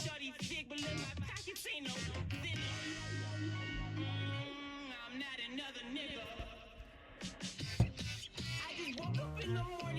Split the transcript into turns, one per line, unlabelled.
shorty thick, but look, my pockets ain't no thinner. I'm not another nigga. I just woke up in the morning.